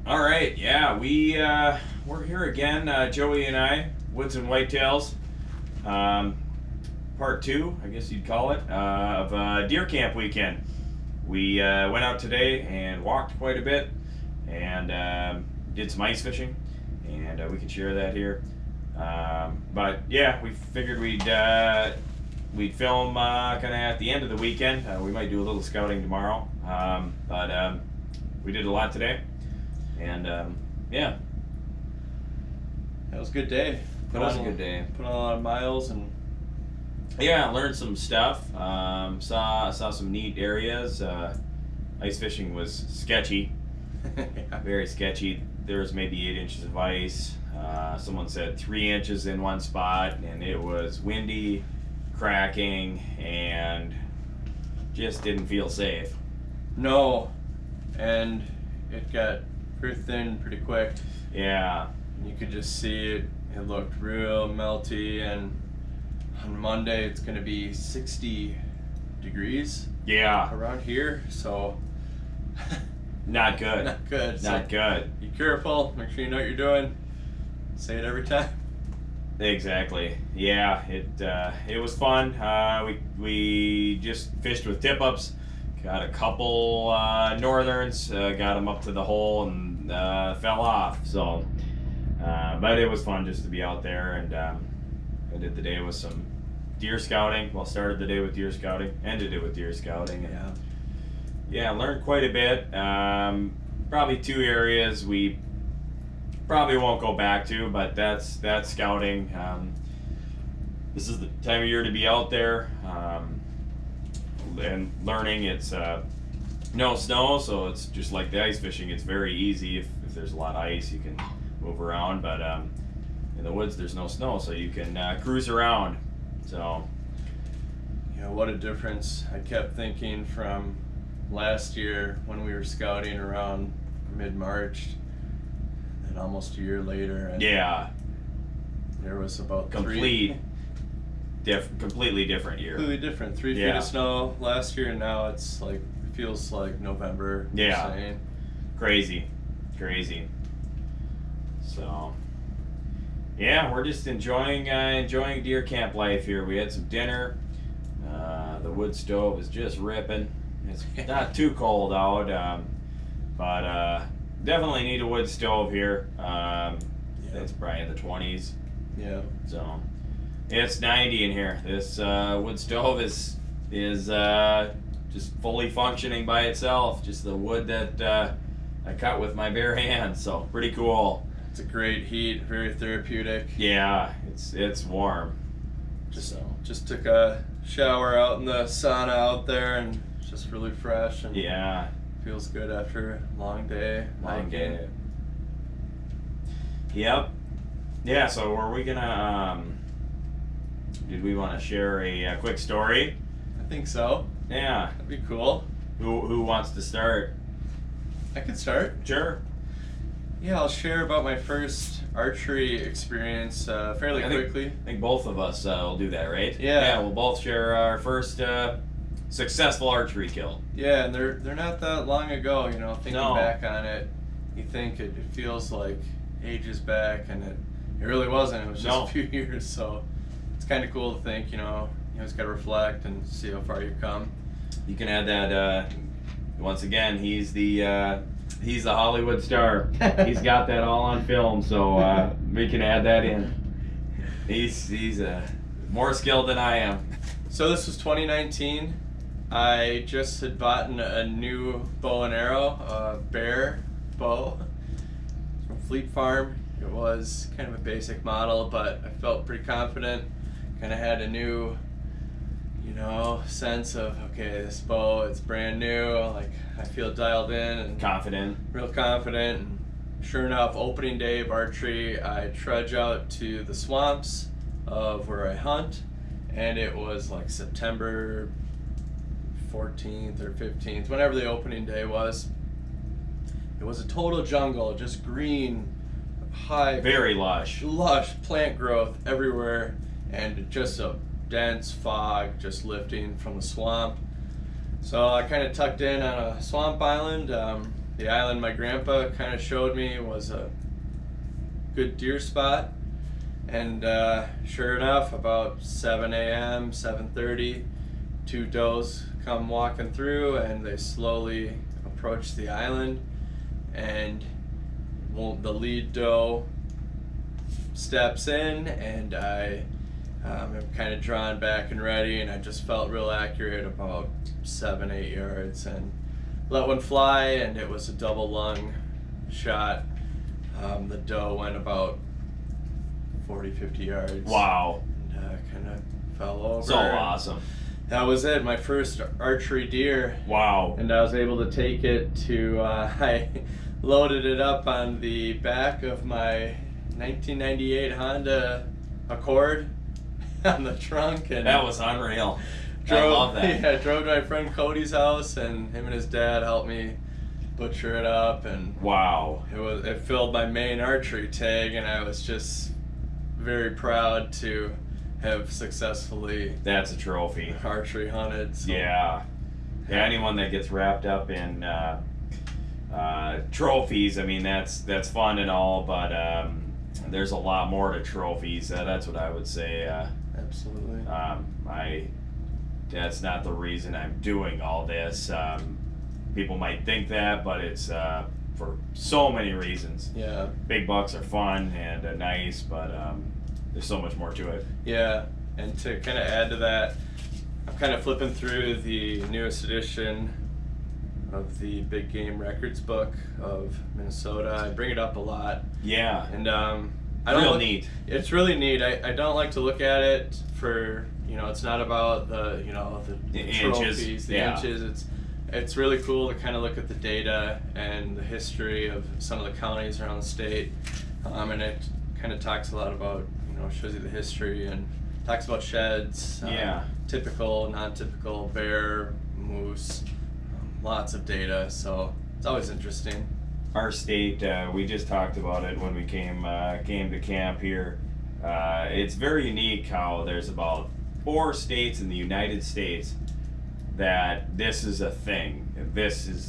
All right, yeah, we're here again, Joey and I, Woods and Whitetails, um, part two, I guess you'd call it, of deer camp weekend. We went out today and walked quite a bit, and did some ice fishing, and we can share that here. But yeah, we figured we'd film kind of at the end of the weekend. We might do a little scouting tomorrow, but we did a lot today. And yeah, That was a good day. it was a good day. Put on a lot of miles and Yeah, learned some stuff. Saw some neat areas. Ice fishing was sketchy, yeah. very sketchy. There was maybe 8 inches of ice. Someone said 3 inches in one spot, and it was windy, cracking, and just didn't feel safe. No, and it got pretty thin pretty quick. Yeah, You could just see it. It looked real melty, and on Monday it's gonna be 60 degrees yeah, around here, so not good. not good. Not good. Be careful. Make sure you know what you're doing. Say it every time. Exactly. Yeah, it was fun. We just fished with tip ups. Got a couple northerns. Got them up to the hole and fell off. So, but it was fun just to be out there, and I did the day with some deer scouting. Well, started the day with deer scouting. Ended it with deer scouting. And, yeah, learned quite a bit. Probably 2 areas we probably won't go back to, but that's scouting. This is the time of year to be out there and learning. It's no snow, so it's just like the ice fishing. It's very easy. If there's a lot of ice, you can move around, but in the woods there's no snow, so you can cruise around. So Yeah, what a difference. I kept thinking from last year when we were scouting around mid-March, and almost a year later, and yeah, there was about completely different year. completely different. 3 feet Yeah. of snow last year, and now it's like, it feels like November. Yeah. Saying. Crazy. So yeah, we're just enjoying deer camp life here. We had some dinner. The wood stove is just ripping. It's not too cold out, but definitely need a wood stove here. It's probably in the 20s. Yeah. So it's 90 in here. This wood stove is just fully functioning by itself. Just the wood that I cut with my bare hands. So pretty cool. It's a great heat, very therapeutic. Yeah, it's warm. Just took a shower out in the sauna out there, and it's just really fresh and Yeah, feels good after a long day. long hiking. day. Yep. Yeah. So were we gonna? Did we want to share a quick story? I think so. Yeah. That'd be cool. Who wants to start? I could start. Sure. Yeah, I'll share about my first archery experience fairly quickly. I think both of us will do that, right? Yeah. Yeah, we'll both share our first successful archery kill. Yeah, and they're not that long ago, you know, thinking No. back on it, you think it feels like ages back, and it really wasn't. It was just No. a few years, so it's kind of cool to think, you always got to reflect and see how far you've come. You can add that. Once again, he's the Hollywood star. He's got that all on film, so we can add that in. He's more skilled than I am. So this was 2019. I just had bought a new bow and arrow, a bear bow from Fleet Farm. It was kind of a basic model, but I felt pretty confident. Kind of had a new, sense of, okay, this bow, it's brand new. Like, I feel dialed in and Confident. real confident. And sure enough, opening day of archery, I trudge out to the swamps of where I hunt, and it was like September 14th or 15th, whenever the opening day was. It was a total jungle, just green, high, Very lush. lush plant growth everywhere, and just a dense fog just lifting from the swamp. So I kind of tucked in on a swamp island, the island my grandpa kind of showed me was a good deer spot. And sure enough, about 7 a.m., 7:30, two does come walking through, and they slowly approach the island. And the lead doe steps in, and I am kind of drawn back and ready, and I just felt real accurate about 7-8 yards, and let one fly, and it was a double lung shot. The doe went about 40-50 yards. Wow. And kind of fell over. So awesome. That was it, my first archery deer. Wow. And I was able to take it to, I loaded it up on the back of my 1998 Honda Accord on the trunk. And That was unreal. drove, I love that. Yeah, drove to my friend Cody's house, and him and his dad helped me butcher it up. And Wow. it filled my main archery tag, and I was just very proud to have successfully That's a trophy. archery hunted. So. Yeah. Yeah, anyone that gets wrapped up in trophies, I mean, that's fun and all, but there's a lot more to trophies. That's what I would say. Absolutely. That's not the reason I'm doing all this. People might think that, but it's for so many reasons. Yeah. Big bucks are fun and nice, but there's so much more to it. Yeah, and to kind of add to that, I'm kind of flipping through the newest edition of the Big Game Records book of Minnesota. I bring it up a lot. Yeah. And I don't neat. It's really neat. I don't like to look at it for, it's not about the Inches. trophies, the inches. It's really cool to kind of look at the data and the history of some of the counties around the state, and it kind of talks a lot about, shows you the history and talks about sheds, typical, non-typical, bear, moose, lots of data. So it's always interesting. Our state, we just talked about it when we came to camp here. It's very unique how there's about 4 states in the United States that this is a thing. This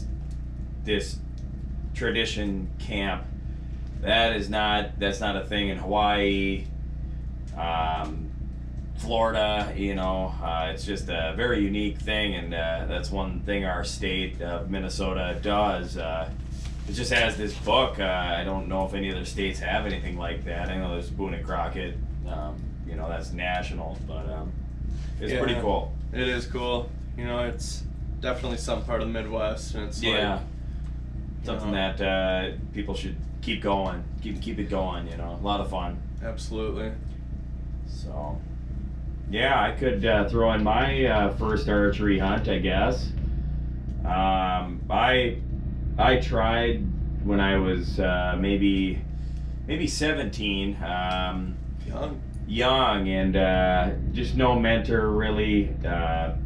tradition camp. That's not a thing in Hawaii, Florida. It's just a very unique thing, and that's one thing our state of Minnesota does. It just has this book. I don't know if any other states have anything like that. I know there's Boone and Crockett. That's national, but it's pretty cool. It is cool. It's definitely some part of the Midwest, and it's something that people should keep going, keep it going. A lot of fun. Absolutely. So, yeah, I could throw in my first archery hunt, I guess. I tried when I was maybe 17. Young and just no mentor really.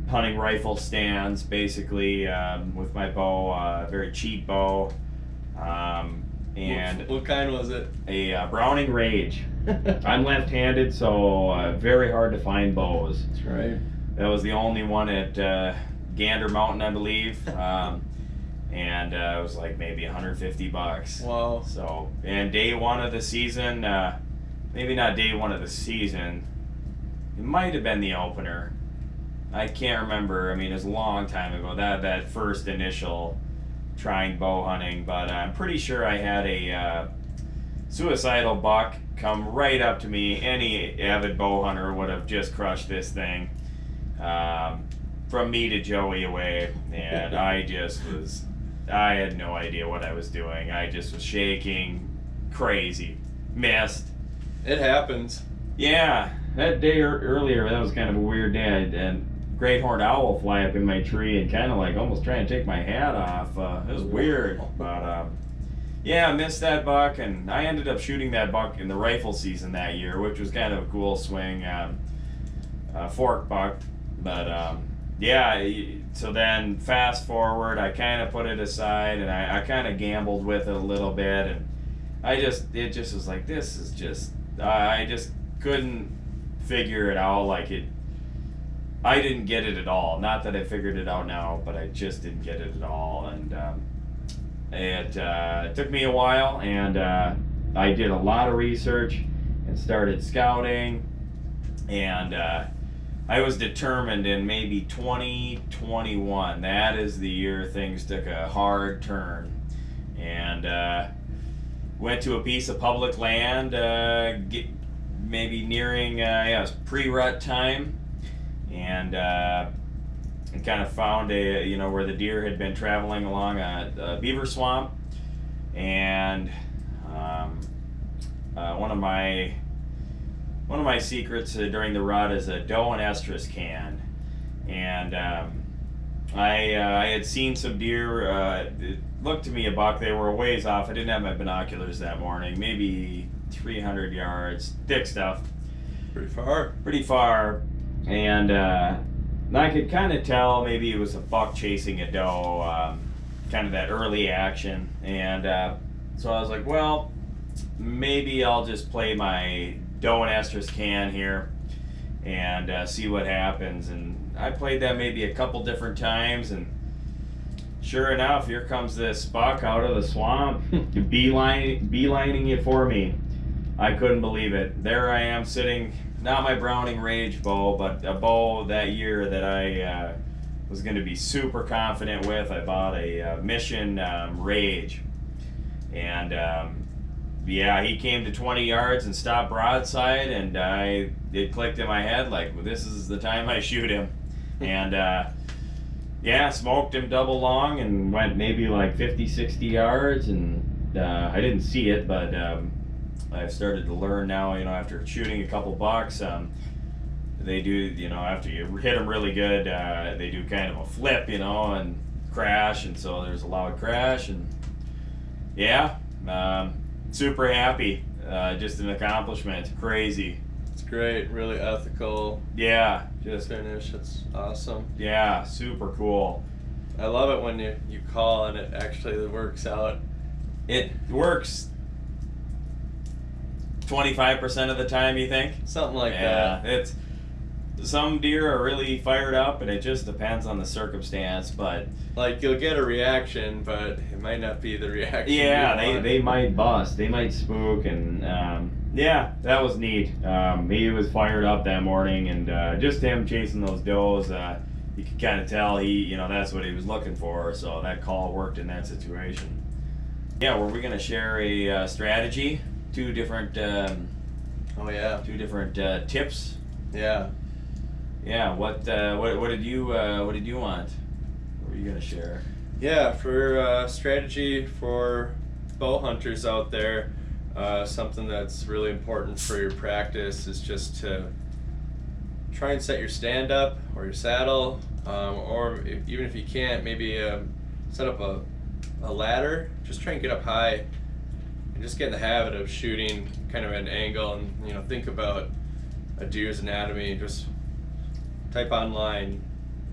Hunting rifle stands basically with my bow, very cheap bow. And what kind was it? A Browning Rage. I'm left-handed, so very hard to find bows. That's right. That was the only one at Gander Mountain, I believe. And it was like maybe $150. Wow. So, and day one of the season, maybe not day one of the season, it might have been the opener. I can't remember. I mean, it was a long time ago, that first initial trying bow hunting, but I'm pretty sure I had a suicidal buck come right up to me. Any avid bow hunter would have just crushed this thing from me to Joey away, and I had no idea what I was doing. I just was shaking, crazy, missed. It happens. Yeah, that day earlier, that was kind of a weird day. And great horned owl fly up in my tree and kind of like almost trying to take my hat off. It was weird, but yeah, I missed that buck, and I ended up shooting that buck in the rifle season that year, which was kind of a cool swing, fork buck. But yeah, so then fast forward, I kind of put it aside, and I kind of gambled with it a little bit, and it just was like, this is just, I just couldn't figure it out. Like I didn't get it at all. Not that I figured it out now, but I just didn't get it at all. And it took me a while, and I did a lot of research and started scouting, and I was determined in maybe 2021, that is the year things took a hard turn, and went to a piece of public land, maybe nearing, it was pre-rut time, and kind of found where the deer had been traveling along a beaver swamp, and one of my secrets during the rut is a doe and estrus can, and I had seen some deer. It looked to me a buck. They were a ways off. I didn't have my binoculars that morning. Maybe 300 yards. Thick stuff. Pretty far. And I could kind of tell maybe it was a buck chasing a doe. Kind of that early action. And so I was like, well, maybe I'll just play my doe and estrus can here and see what happens. And I played that maybe a couple different times, and sure enough, here comes this buck out of the swamp, beelining it for me. I couldn't believe it. There I am sitting, not my Browning Rage bow, but a bow that year that I was going to be super confident with. I bought a Mission Rage, and yeah, he came to 20 yards and stopped broadside, and it clicked in my head like, well, this is the time I shoot him. And yeah, smoked him double long and went maybe like 50, 60 yards, and I didn't see it, but I've started to learn now, after shooting a couple bucks, they do, after you hit them really good, they do kind of a flip, and crash, and so there's a loud crash, and yeah, super happy, just an accomplishment, crazy. It's great, really ethical. Yeah, just finish. It's awesome. Yeah, super cool. I love it when you call and it actually works out. It works 25% of the time, you think? Something like that. It's some deer are really fired up, and it just depends on the circumstance. But like, you'll get a reaction, but it might not be the reaction. Yeah, they might bust, they might spook, and yeah, that was neat. He was fired up that morning, and just him chasing those does, you could kind of tell that's what he was looking for. So that call worked in that situation. Yeah, were we gonna share a strategy? Two different tips. Yeah. Yeah. What did you want? What were you gonna share? Yeah, for strategy for bow hunters out there, something that's really important for your practice is just to try and set your stand up or your saddle, or even if you can't, maybe set up a ladder. Just try and get up high and just get in the habit of shooting kind of at an angle, and think about a deer's anatomy. Just type online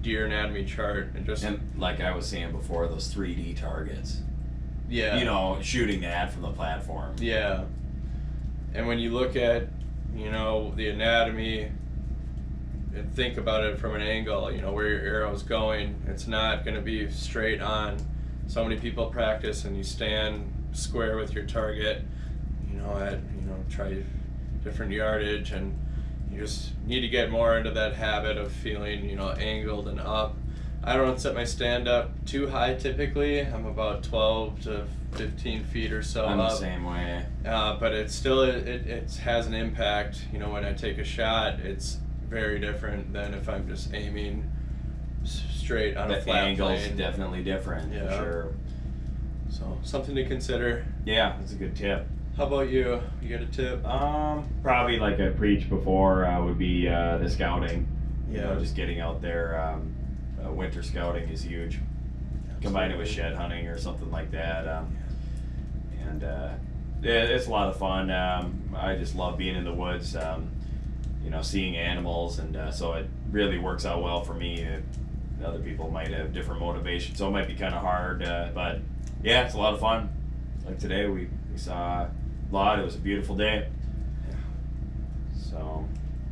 deer anatomy chart and like I was saying before, those 3D targets. Yeah. Shooting that from the platform. Yeah. And when you look at, the anatomy and think about it from an angle, where your arrow's going, it's not going to be straight on. So many people practice and you stand square with your target, try different yardage, and you just need to get more into that habit of feeling, angled and up. I don't set my stand up too high typically. I'm about 12 to 15 feet or so I'm up. the same way. But it still it has an impact. When I take a shot, it's very different than if I'm just aiming straight on a flat plane. The angle's definitely different, for sure. So something to consider. Yeah, that's a good tip. How about you? You got a tip? Probably like I preached before would be the scouting. Yeah. Just getting out there. Winter scouting is huge. Absolutely. Combine it with shed hunting or something like that. And yeah, it's a lot of fun. I just love being in the woods. Seeing animals, and so it really works out well for me. Other people might have different motivations, so it might be kind of hard. But yeah, it's a lot of fun. Like today, we saw a lot. It was a beautiful day. So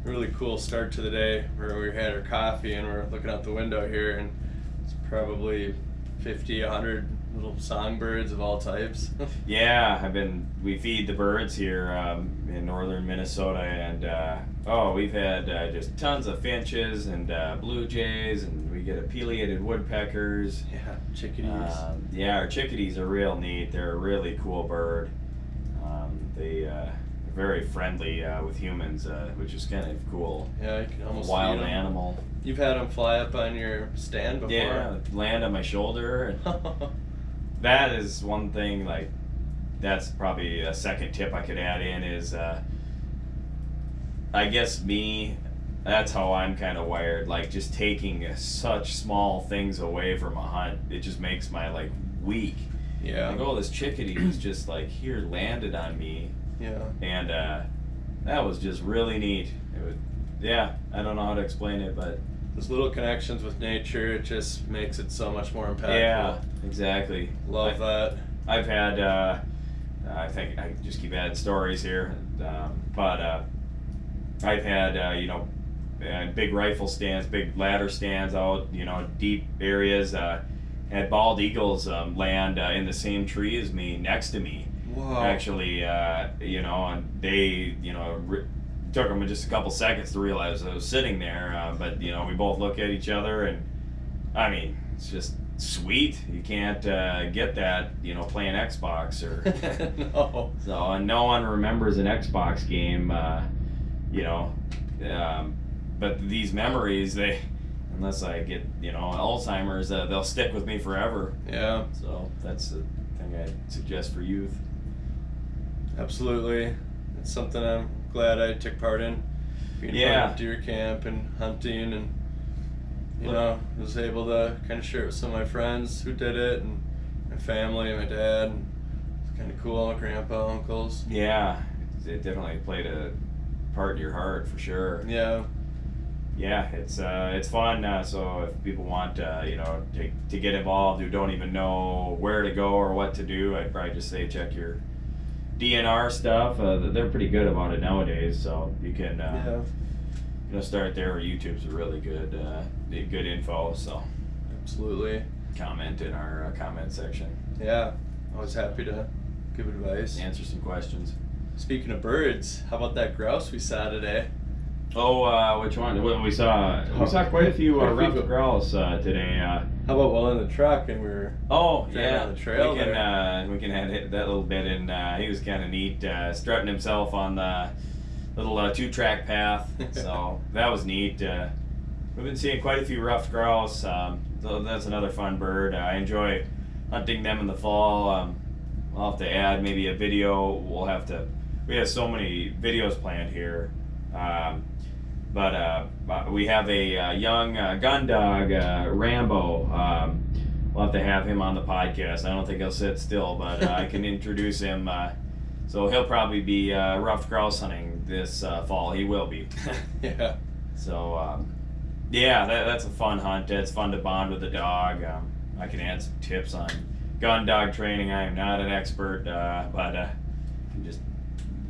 really cool start to the day where we had our coffee and we're looking out the window here, and it's probably 50, 100 little songbirds of all types. Yeah, we feed the birds here in northern Minnesota, and we've had just tons of finches and blue jays, and we get pileated woodpeckers. Yeah, chickadees. Yeah, our chickadees are real neat. They're a really cool bird. They're very friendly with humans, which is kind of cool. Yeah, you can almost Wild feed 'em. animal. You've had them fly up on your stand before. Yeah, land on my shoulder. And that is one thing, like, that's probably a second tip I could add in is, I guess that's how I'm kind of wired. Like, just taking such small things away from a hunt, it just makes my, like, week. Yeah. Like, oh, this chickadee was just, like, here landed on me. Yeah. And that was just really neat. Yeah, I don't know how to explain it, but Those little connections with nature, it just makes it so much more impactful. yeah, exactly. Love that. I've had, I think I just keep adding stories here, but I've had, big rifle stands, big ladder stands out, deep areas. Had bald eagles land in the same tree as me, next to me. Whoa. Actually, and they, took them just a couple seconds to realize I was sitting there. But we both look at each other, and I mean, it's just sweet. You can't get that, playing Xbox or No. so. And no one remembers an Xbox game, but these memories, unless I get Alzheimer's, they'll stick with me forever. Yeah. So that's the thing I'd suggest for youth. Absolutely. It's something I'm glad I took part in. Being part of deer camp and hunting, and was able to kind of share it with some of my friends who did it, and my family, and my dad. And it's kind of cool. My grandpa, uncles. Yeah, it definitely played a part in your heart for sure. Yeah. Yeah, it's fun. So if people want to get involved who don't even know where to go or what to do, I'd probably just say check your DNR stuff. They're pretty good about it nowadays, so you can start there. YouTube's a really good info. So Absolutely. comment in our comment section. Yeah, I was happy to give advice. Answer some questions. Speaking of birds, how about that grouse we saw today? Oh, which one? We saw quite a few ruffed grouse today. How about while in the truck and we were driving on the trail? We can add that little bit in. He was kind of neat, strutting himself on the little 2-track path. So that was neat. We've been seeing quite a few ruffed grouse. So that's another fun bird. I enjoy hunting them in the fall. I'll have to add maybe a video. We have so many videos planned here. But we have a young gun dog, Rambo. We'll have to have him on the podcast. I don't think he'll sit still, but I can introduce him. So he'll probably be ruffed grouse hunting this fall. He will be. Yeah. So, that's a fun hunt. It's fun to bond with the dog. I can add some tips on gun dog training. I am not an expert, but can just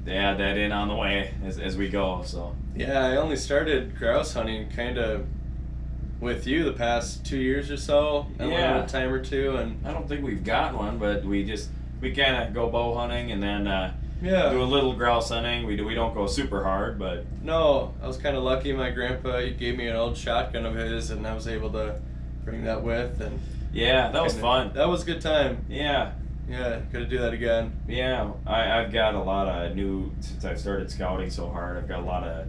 add that in on the way as we go. So. Yeah, I only started grouse hunting kind of with you the past 2 years or so. I went a time or two, and I don't think we've got one, but we kind of go bow hunting and then do a little grouse hunting. We don't go super hard, but no, I was kind of lucky. My grandpa, he gave me an old shotgun of his, and I was able to bring that with, and that was fun. That was a good time. Yeah, gotta do that again. Yeah, I've got a lot of since I've started scouting so hard. I've got a lot of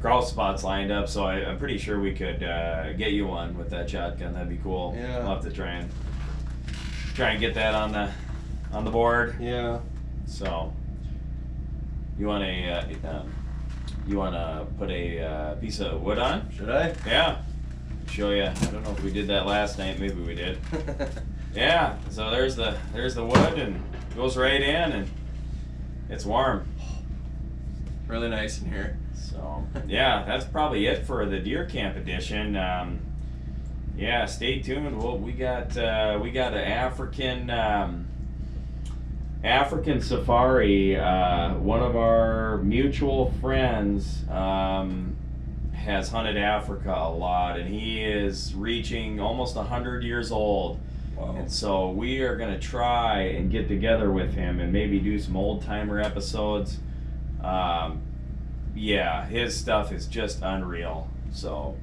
grouse spots lined up, so I'm pretty sure we could get you one with that shotgun. That'd be cool. Yeah, we'll have to try and get that on the board. Yeah. So you want to put a piece of wood on? Should I? Yeah. Show you. I don't know if we did that last night. Maybe we did. Yeah. So there's the wood, and goes right in, and it's warm. Really nice in here. So that's probably it for the deer camp edition. Stay tuned. We got an African safari. One of our mutual friends has hunted Africa a lot, and he is reaching almost 100 years old. Wow. And so we are gonna try and get together with him and maybe do some old timer episodes. Yeah, his stuff is just unreal. So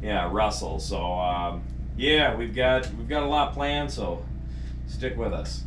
yeah, Russell. So yeah, we've got a lot planned. So stick with us.